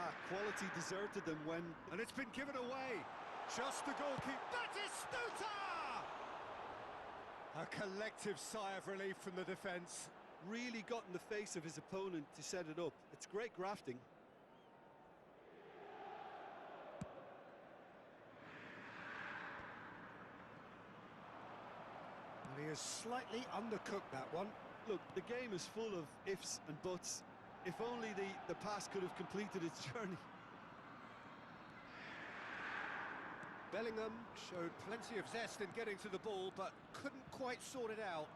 Yeah, quality deserted them when... And it's been given away. Just the goalkeeper. Batistuta! A collective sigh of relief from the defence. Really got in the face of his opponent to set it up. It's great grafting. Well, he has slightly undercooked that one. Look, the game is full of ifs and buts. If only the pass could have completed its journey. Bellingham showed plenty of zest in getting to the ball, but couldn't quite sort it out.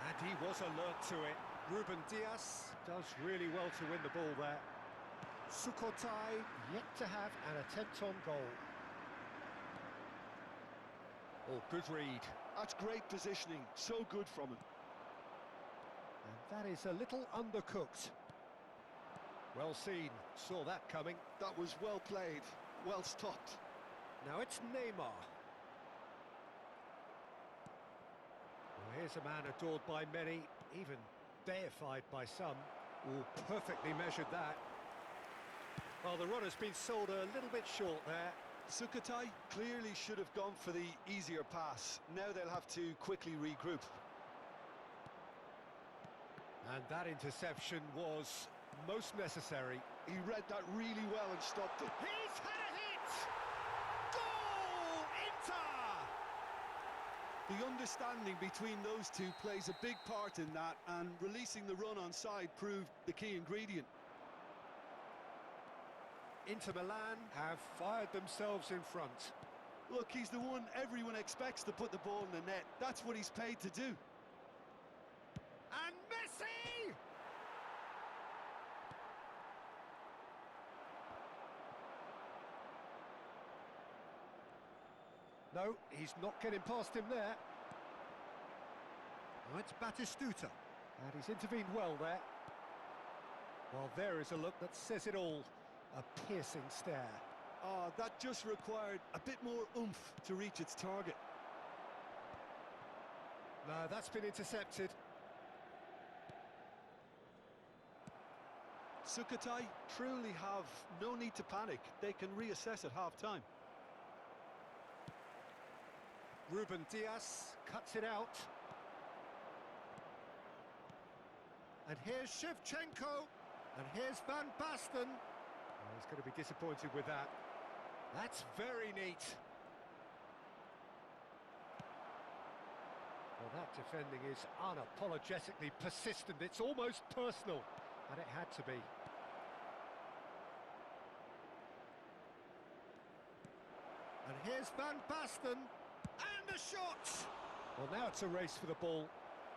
And he was alert to it. Ruben Dias does really well to win the ball there. Sukhothai yet to have an attempt on goal. Oh, good read. That's great positioning, so good from him. And that is a little undercooked. Well seen, saw that coming. That was well played, well stopped. Now it's Neymar. Well, here's a man adored by many, even deified by some. Oh, perfectly measured that. Well, the run has been sold a little bit short there. Sukhothai clearly should have gone for the easier pass. Now they'll have to quickly regroup. And that interception was most necessary. He read that really well and stopped it. He's had it! Goal! Inter! The understanding between those two plays a big part in that, and releasing the run onside proved the key ingredient. Inter Milan have fired themselves in front. Look, he's the one everyone expects to put the ball in the net. That's what he's paid to do. And Messi! No, he's not getting past him there. Now it's Batistuta. And he's intervened well there. Well, there is a look that says it all. A piercing stare. Oh, that just required a bit more oomph to reach its target. No, that's been intercepted. Sukhothai truly have no need to panic. They can reassess at half-time. Ruben Dias cuts it out. And here's Shevchenko. And here's Van Basten. Oh, he's going to be disappointed with that. That's very neat. Well, that defending is unapologetically persistent. It's almost personal. And it had to be. And here's Van Basten. And a shot! Well, now it's a race for the ball.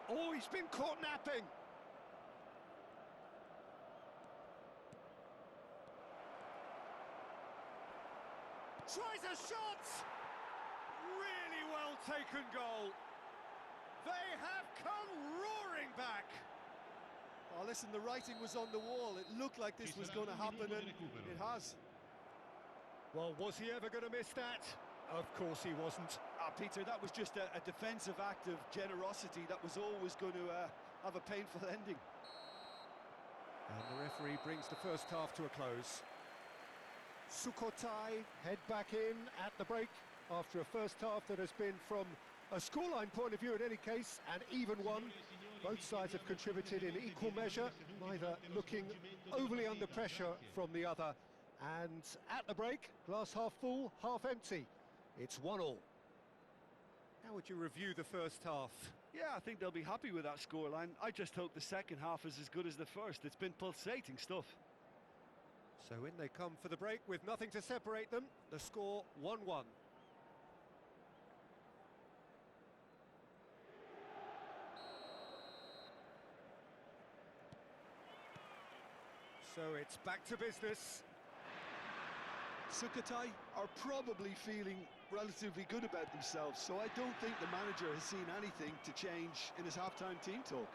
Oh, he's been caught napping. Tries a shot! Really well taken goal. They have come roaring back. Oh, listen, the writing was on the wall. It looked like this was going to happen, and it has. Well, was he ever going to miss that? Of course he wasn't. Peter, that was just a defensive act of generosity that was always going to have a painful ending. And the referee brings the first half to a close. Sukhothai head back in at the break after a first half that has been, from a scoreline point of view in any case, an even one. Both sides have contributed in equal measure, neither looking overly under pressure from the other. And at the break, glass half full, half empty. It's 1-1. How would you review the first half? Yeah, I think they'll be happy with that scoreline. I just hope the second half is as good as the first. It's been pulsating stuff. So in they come for the break with nothing to separate them. The score 1-1. So it's back to business. Sukhothai are probably feeling relatively good about themselves, so I don't think the manager has seen anything to change in his half-time team talk.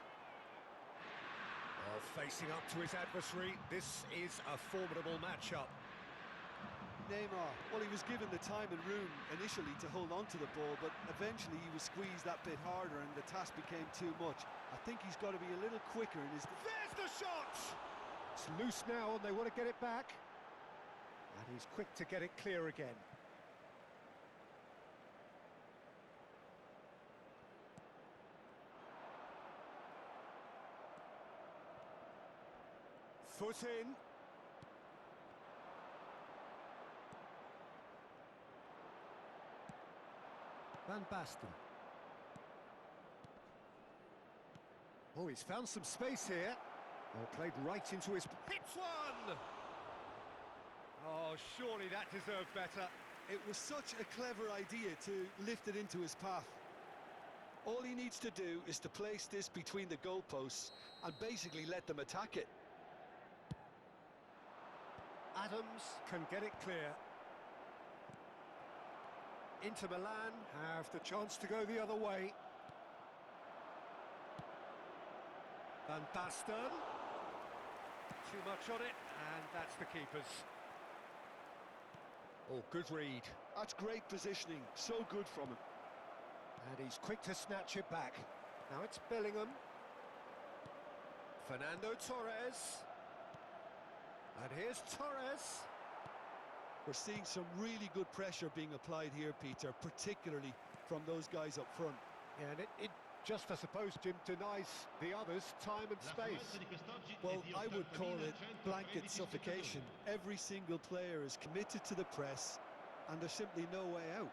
Well, facing up to his adversary, this is a formidable matchup. Neymar, well, he was given the time and room initially to hold on to the ball, but eventually he was squeezed that bit harder and the task became too much. I think he's got to be a little quicker in his... There's the shot! It's loose now and they want to get it back. And he's quick to get it clear again. Foot in. Van Basten. Oh, he's found some space here. Oh, played right into his... Hits one! Oh, surely that deserved better. It was such a clever idea to lift it into his path. All he needs to do is to place this between the goalposts and basically let them attack it. Adams can get it clear. Inter Milan have the chance to go the other way. Van Basten. Too much on it, and that's the keeper's. Oh, good read. That's great positioning, so good from him. And he's quick to snatch it back. Now it's Bellingham. Fernando Torres. And here's Torres. We're seeing some really good pressure being applied here, Peter, particularly from those guys up front. Yeah, and it just, I suppose, Jim, denies the others time and space. Well, I would call it blanket suffocation. Every single player is committed to the press, and there's simply no way out.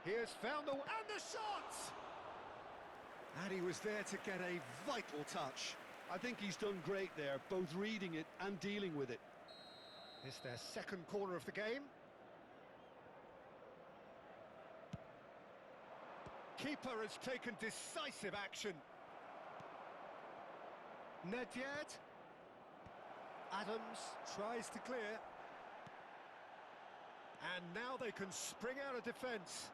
Here's found the... and the shot! And he was there to get a vital touch. I think he's done great there, both reading it and dealing with it. It's their second corner of the game. Keeper has taken decisive action. Nedved. Adams tries to clear. And now they can spring out of defence.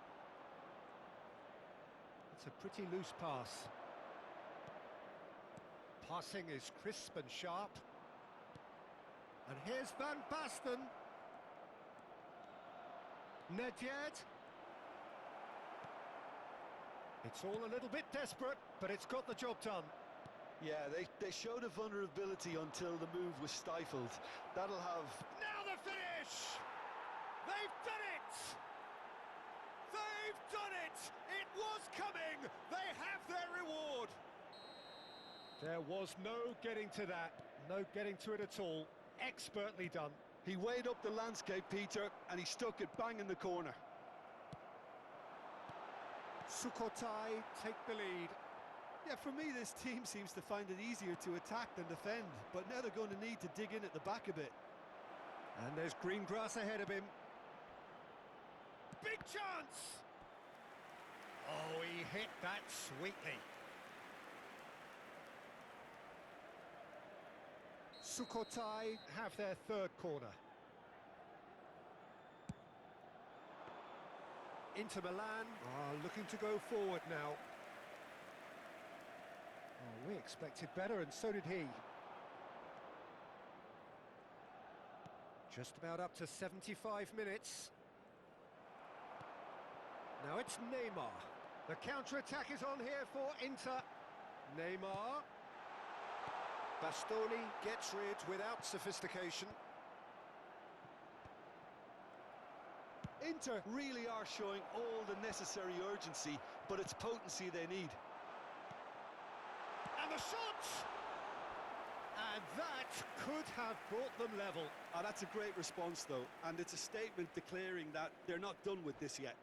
It's a pretty loose pass. Passing is crisp and sharp. And here's Van Basten. Nedved. It's all a little bit desperate, but it's got the job done. Yeah, they showed a vulnerability until the move was stifled. That'll have... Now the finish! They've done it! They've done it! It was coming! They have their reward! There was no getting to that. No getting to it at all. Expertly done. He weighed up the landscape, Peter, and he stuck it bang in the corner. Sukhothai take the lead. Yeah, for me, this team seems to find it easier to attack than defend, but now they're going to need to dig in at the back a bit. And there's green grass ahead of him. Big chance! Oh, he hit that sweetly. Sukhothai have their third corner. Inter Milan are looking to go forward now. Oh, we expected better, and so did he. Just about up to 75 minutes. Now it's Neymar. The counter-attack is on here for Inter. Neymar. Bastoni gets rid without sophistication. Inter really are showing all the necessary urgency, but it's potency they need. And the shot! And that could have brought them level. Oh, that's a great response, though, and it's a statement declaring that they're not done with this yet.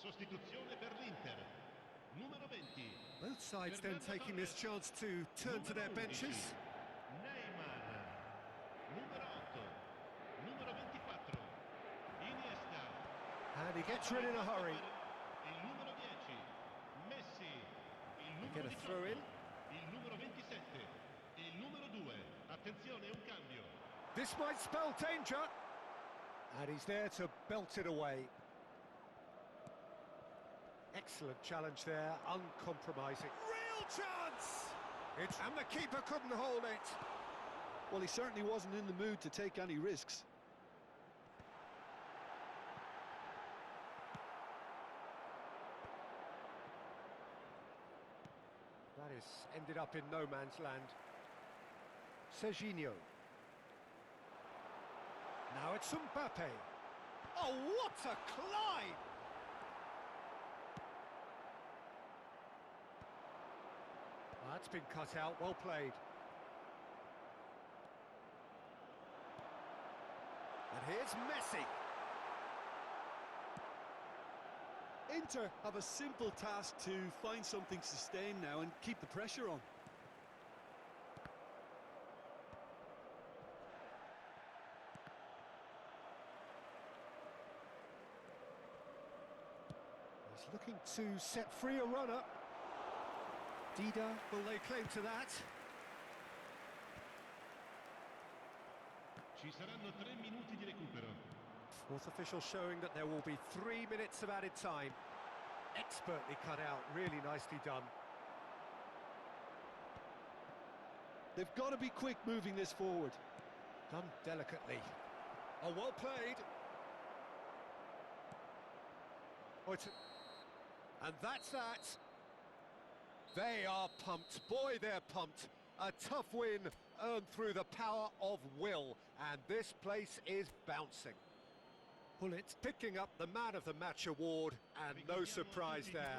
Sostituzione per l'Inter. Numero 20. Both sides then taking this chance to turn to their benches. Neymar. Numero 8. Numero 24. Iniesta. And he gets rid in a hurry. Il numero 10. Messi. Il numero Get a 18. throw in. Il numero 27. Il numero 2. Attenzione, un cambio. This might spell danger. And he's there to belt it away. Excellent challenge there, uncompromising. Real chance! And the keeper couldn't hold it. Well, he certainly wasn't in the mood to take any risks. That is ended up in no man's land. Serginho. Now it's Mbappe. Oh, what a climb! That's been cut out, well played. And here's Messi. Inter have a simple task to find something sustained now and keep the pressure on. He's looking to set free a runner. Dida will lay claim to that. Ci saranno 3 minuti di recupero. Fourth official showing that there will be 3 minutes of added time. Expertly cut out, really nicely done. They've got to be quick moving this forward. Done delicately. Oh, well played. Oh, and that's that. They are pumped. Boy, they're pumped. A tough win earned through the power of will. And this place is bouncing. Bullets picking up the Man of the Match award, and no surprise there.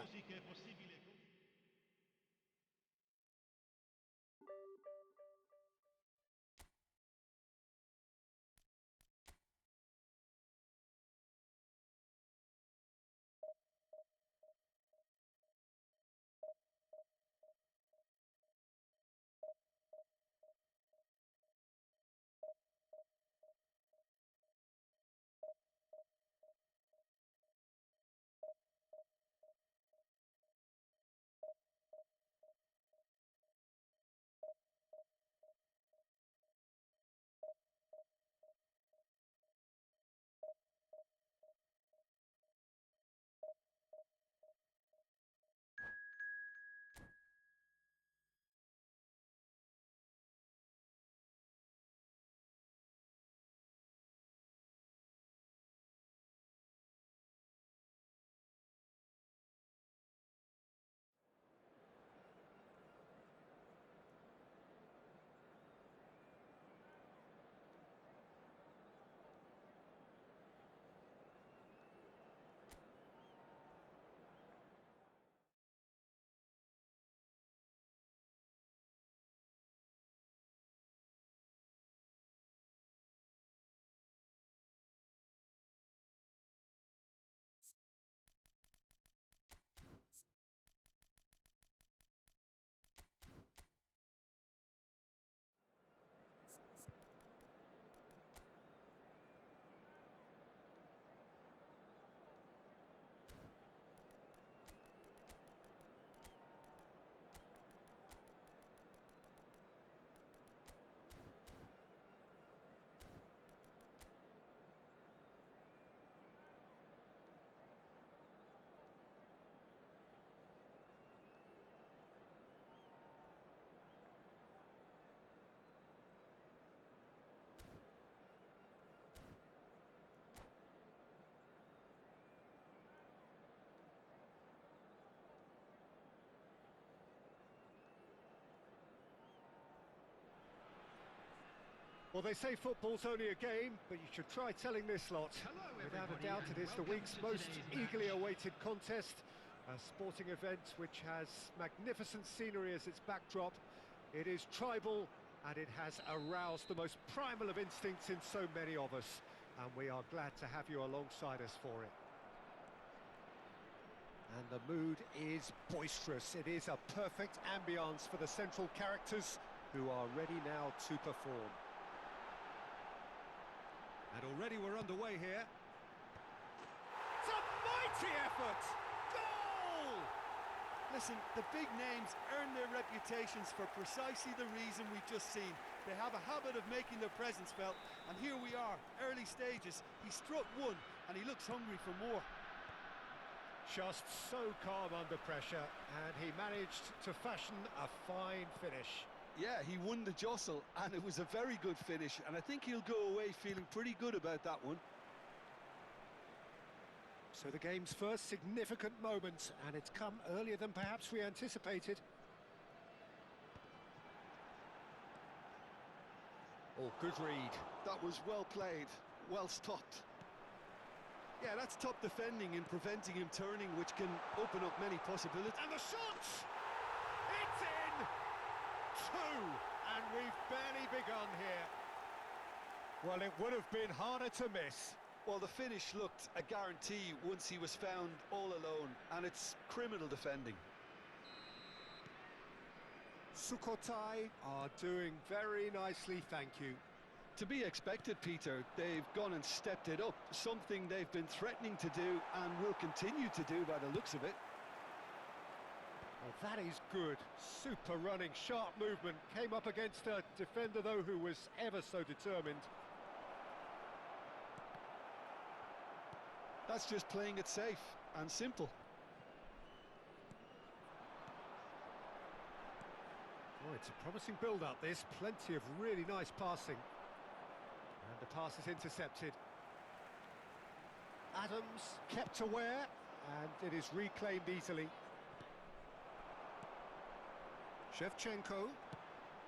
Well, they say football's only a game, but you should try telling this lot. Without a doubt, it is the week's most eagerly awaited contest. A sporting event which has magnificent scenery as its backdrop. It is tribal, and it has aroused the most primal of instincts in so many of us. And we are glad to have you alongside us for it. And the mood is boisterous. It is a perfect ambience for the central characters who are ready now to perform. And already we're underway here. It's a mighty effort! Goal! Listen, the big names earn their reputations for precisely the reason we've just seen. They have a habit of making their presence felt, and here we are, early stages. He struck one, and he looks hungry for more. Just so calm under pressure, and he managed to fashion a fine finish. Yeah, he won the jostle, and it was a very good finish, and I think he'll go away feeling pretty good about that one. So the game's first significant moment, and it's come earlier than perhaps we anticipated. Oh, good read. That was well played, well stopped. Yeah, that's top defending and preventing him turning, which can open up many possibilities. And the shot! It's in! Two! And we've barely begun here. Well, it would have been harder to miss. Well, the finish looked a guarantee once he was found all alone, and it's criminal defending. Sukhothai are doing very nicely, thank you. To be expected, Peter. They've gone and stepped it up, something they've been threatening to do and will continue to do by the looks of it. Well, that is good. Super running, sharp movement. Came up against a defender, though, who was ever so determined. That's just playing it safe and simple. Oh, it's a promising build-up, this. Plenty of really nice passing. And the pass is intercepted. Adams kept aware, and it is reclaimed easily. Shevchenko.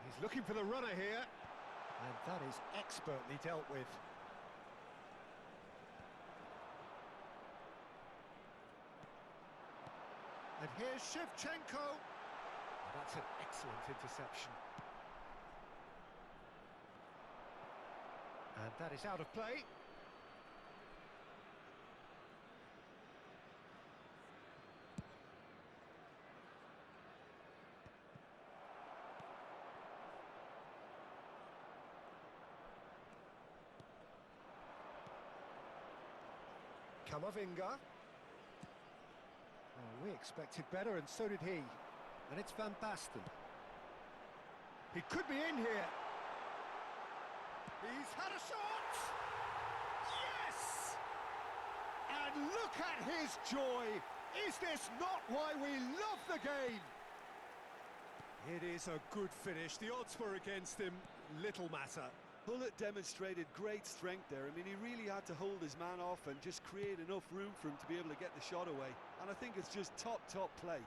He's looking for the runner here. And that is expertly dealt with. And here's Shevchenko. That's an excellent interception. And that is out of play. Camavinga. Oh, we expected better, and so did he. And it's Van Basten. He could be in here. He's had a shot! Yes! And look at his joy! Is this not why we love the game? It is a good finish. The odds were against him. Little matter. Bullet demonstrated great strength there. I mean, he really had to hold his man off and just create enough room for him to be able to get the shot away. And I think it's just top play.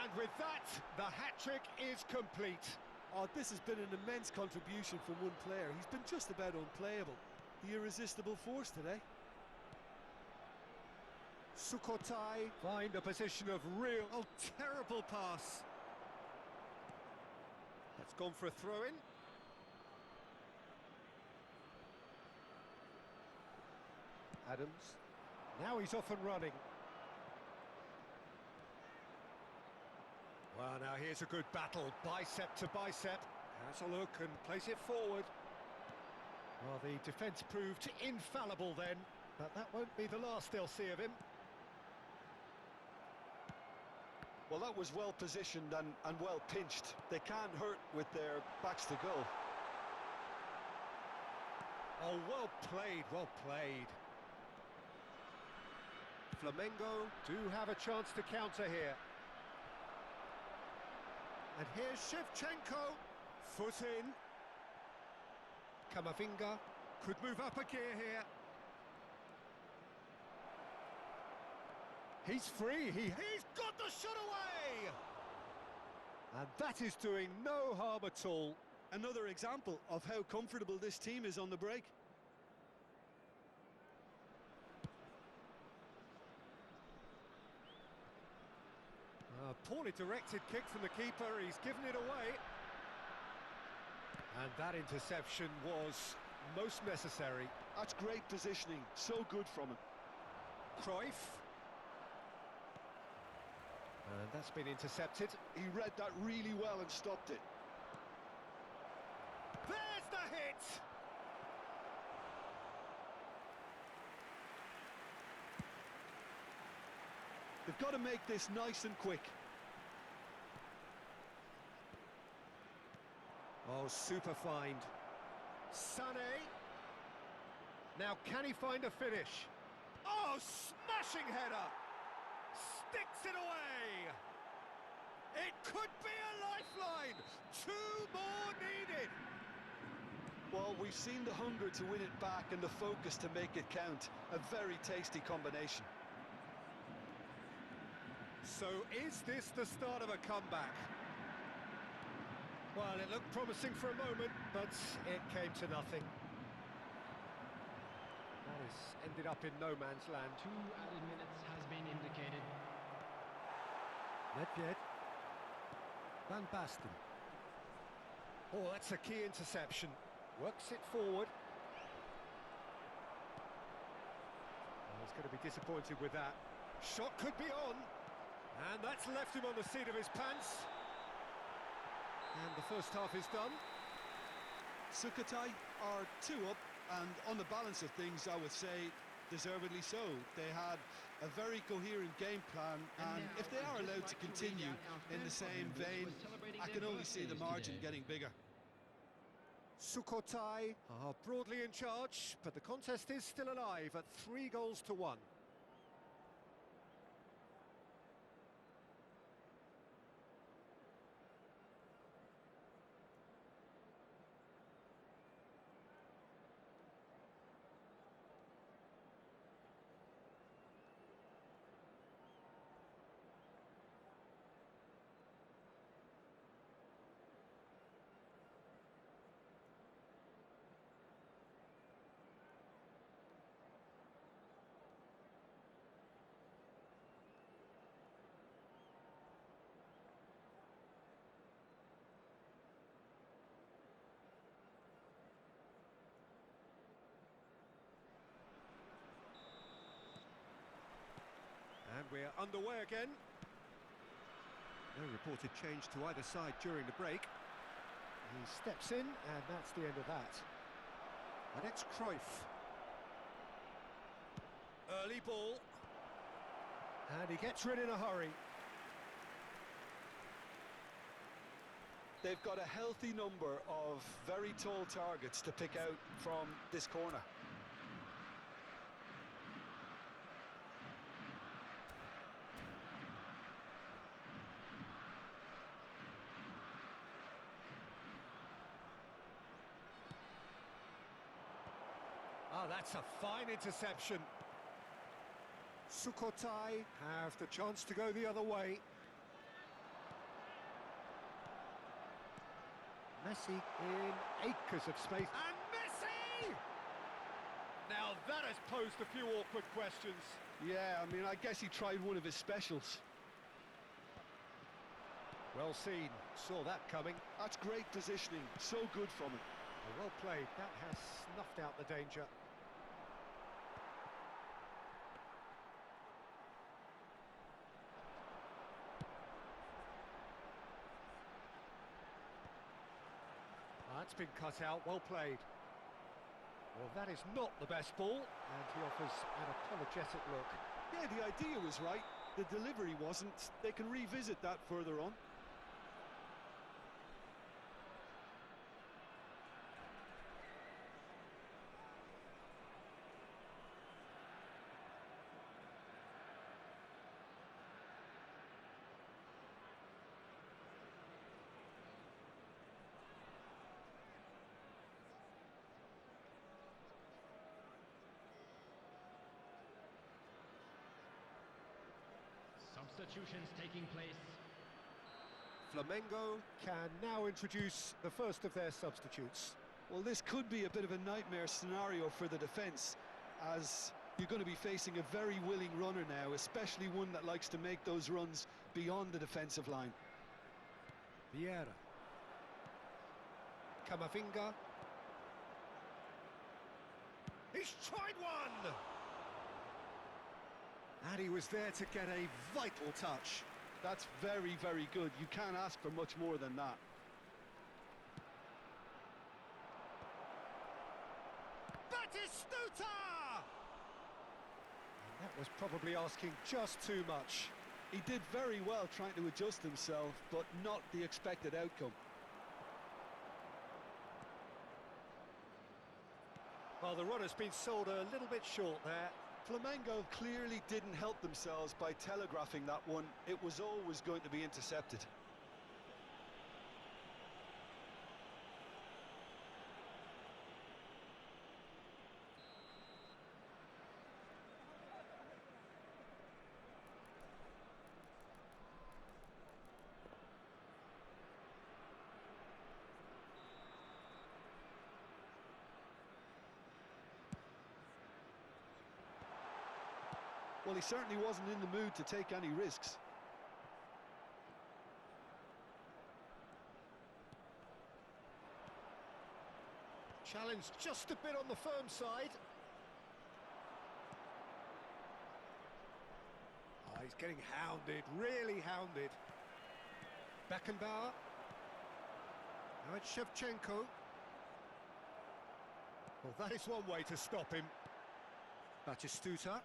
And with that, the hat-trick is complete. Oh, this has been an immense contribution from one player. He's been just about unplayable. The irresistible force today. Sukhothai find a position of real... Oh, terrible pass. That's gone for a throw-in. Adams. Now he's off and running. Well, now here's a good battle, bicep to bicep. Has a look and plays it forward. Well, the defence proved infallible then, but that won't be the last they'll see of him. Well, that was well positioned and well pinched. They can't hurt with their backs to goal. Oh, well played, well played. Flamengo do have a chance to counter here. And here's Shevchenko. Foot in. Camavinga could move up a gear here. He's free. He's got the shot away. And that is doing no harm at all. Another example of how comfortable this team is on the break. Poorly directed kick from the keeper, he's given it away. And that interception was most necessary. That's great positioning, so good from him. Cruyff. And that's been intercepted. He read that really well and stopped it. There's the hit! They've got to make this nice and quick. Oh, super find. Sané. Now, can he find a finish? Oh, smashing header! Sticks it away! It could be a lifeline! 2 more needed! Well, we've seen the hunger to win it back and the focus to make it count. A very tasty combination. So, is this the start of a comeback? Well, it looked promising for a moment, but it came to nothing. That has ended up in no man's land. 2 added minutes has been indicated. Nedved. Van Basten. Oh, that's a key interception. Works it forward. Oh, he's going to be disappointed with that. Shot could be on. And that's left him on the seat of his pants. And the first half is done. Sukhothai are 2 up, and on the balance of things, I would say deservedly so. They had a very coherent game plan, and if they are allowed to continue in the same vein, I can only see the margin getting bigger. Sukhothai are broadly in charge, but the contest is still alive at 3-1. And we're underway again. No reported change to either side during the break. He steps in, and that's the end of that. And it's Cruyff. Early ball. And he gets rid in a hurry. They've got a healthy number of very tall targets to pick out from this corner. Oh, that's a fine interception. Sukhothai have the chance to go the other way. Messi in acres of space. And Messi! Now that has posed a few awkward questions. Yeah, I mean, I guess he tried one of his specials. Well seen, saw that coming. That's great positioning, so good from him. Well played, that has snuffed out the danger. That's been cut out, well played. Well, that is not the best ball, and he offers an apologetic look. Yeah, the idea was right, the delivery wasn't. They can revisit that further on. Substitutions taking place. Flamengo can now introduce the first of their substitutes. Well, this could be a bit of a nightmare scenario for the defence, as you're going to be facing a very willing runner now, especially one that likes to make those runs beyond the defensive line. Vieira. Camavinga. He's tried one! And he was there to get a vital touch. That's very, very good. You can't ask for much more than that. Batistuta! And that was probably asking just too much. He did very well trying to adjust himself, but not the expected outcome. Well, the run has been sold a little bit short there. Flamengo clearly didn't help themselves by telegraphing that one. It was always going to be intercepted. Well, he certainly wasn't in the mood to take any risks. Challenge just a bit on the firm side. Oh, he's getting hounded, really hounded. Beckenbauer. Now it's Shevchenko. Well, that is one way to stop him. Batistuta.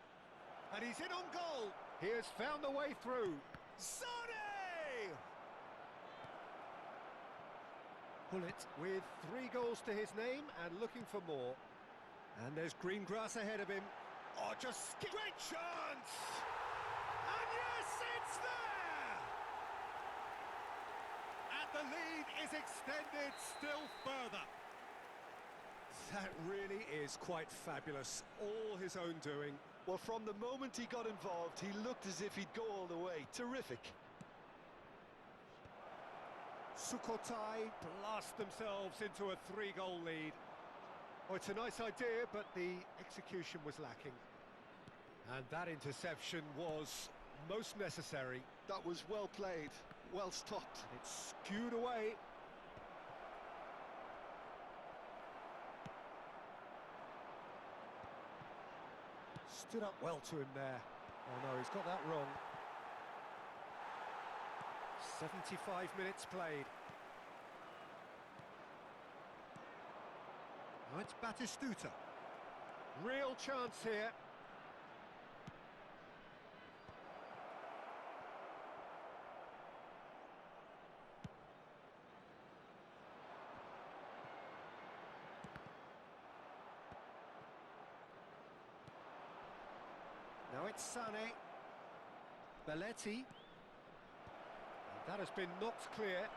And he's in on goal. He has found the way through. Sane! Pullet with 3 goals to his name and looking for more. And there's green grass ahead of him. Oh, just great chance! And yes, it's there! And the lead is extended still further. That really is quite fabulous. All his own doing. Well, from the moment he got involved, he looked as if he'd go all the way. Terrific. Sukhothai blast themselves into a 3-goal lead. Oh, it's a nice idea, but the execution was lacking. And that interception was most necessary. That was well played, well stopped. It's skewed away. Stood up well to him there. Oh no, he's got that wrong. 75 minutes played. Now it's Batistuta. Real chance here. Now it's Sané. Belletti. And that has been knocked clear.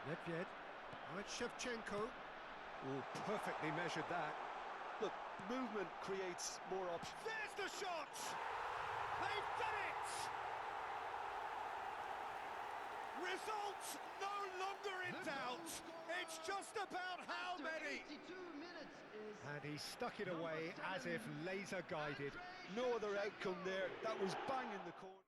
Nedved. Now it's Shevchenko. Oh, perfectly measured that. Look, movement creates more options. There's the shot! They've done it! Results no longer in doubt. It's just about how many. And he stuck it away as if laser guided. No other outcome there. That was bang in the corner.